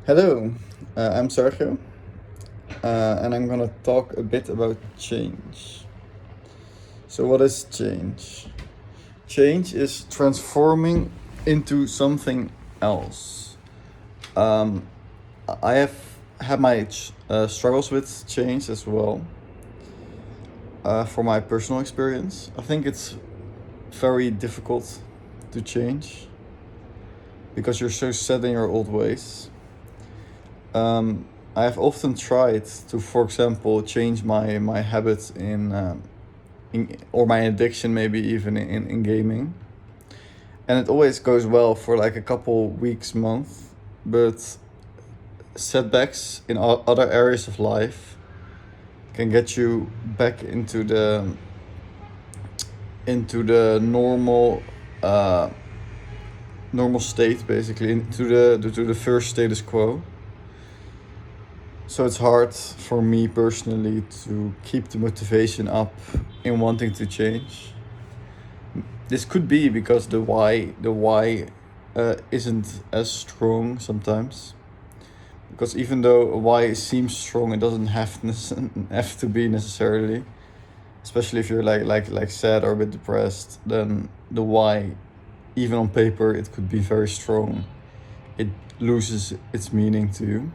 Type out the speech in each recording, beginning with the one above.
Hello, I'm Sergio, and I'm gonna talk a bit about change. So, what is change? Change is transforming into something else. Um, I have had my struggles with change as well. For my personal experience, I think it's very difficult to change because you're so set in your old ways. I have often tried to, for example, change my habits or my addiction, maybe even in gaming, and it always goes well for like a couple weeks, month, but setbacks in other areas of life can get you back into the normal state, basically into the first status quo. So it's hard for me personally to keep the motivation up in wanting to change. This could be because the why isn't as strong sometimes. Because even though a why seems strong, it doesn't have to be necessarily. Especially if you're like sad or a bit depressed, then the why, even on paper, it could be very strong. It loses its meaning to you.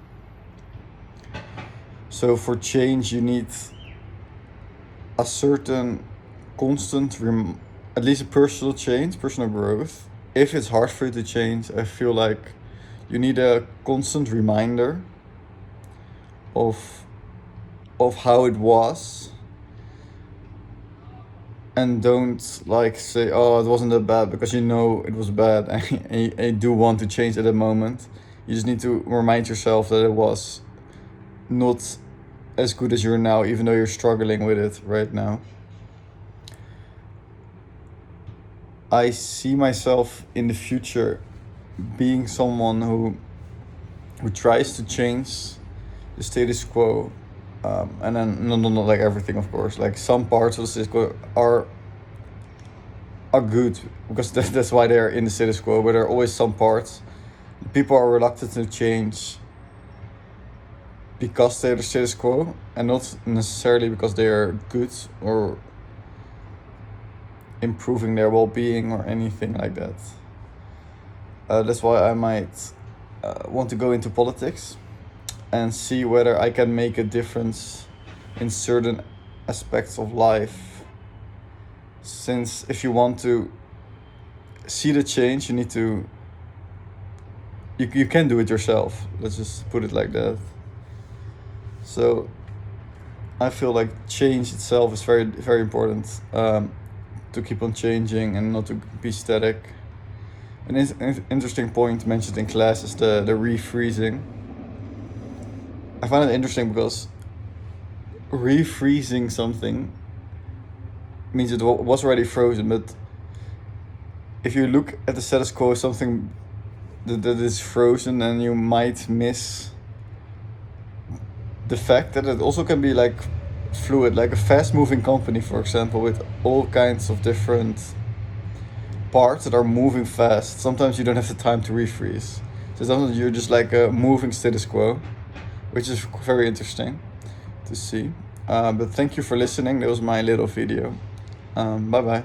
So for change, you need a certain constant, at least a personal change, personal growth. If it's hard for you to change, I feel like you need a constant reminder of how it was, and don't like say, oh, it wasn't that bad, because you know it was bad and you do want to change at the moment. You just need to remind yourself that it was not as good as you're now, even though you're struggling with it right now. I see myself in the future being someone who tries to change the status quo, and then not like everything, of course. Like some parts of the status quo are good because that's why they're in the status quo. But there are always some parts people are reluctant to change because they're the status quo, and not necessarily because they are good or improving their well-being or anything like that. That's why I might want to go into politics and see whether I can make a difference in certain aspects of life. Since if you want to see the change, you need to you can do it yourself. Let's just put it like that. So I feel like change itself is very, very important, to keep on changing and not to be static. An interesting point mentioned in class is the refreezing. I find it interesting because refreezing something means it was already frozen, but if you look at the status quo, something that is frozen, then you might miss the fact that it also can be like fluid, like a fast moving company, for example, with all kinds of different parts that are moving fast. Sometimes you don't have the time to refreeze. So sometimes you're just like a moving status quo, which is very interesting to see. But thank you for listening. That was my little video. Bye bye.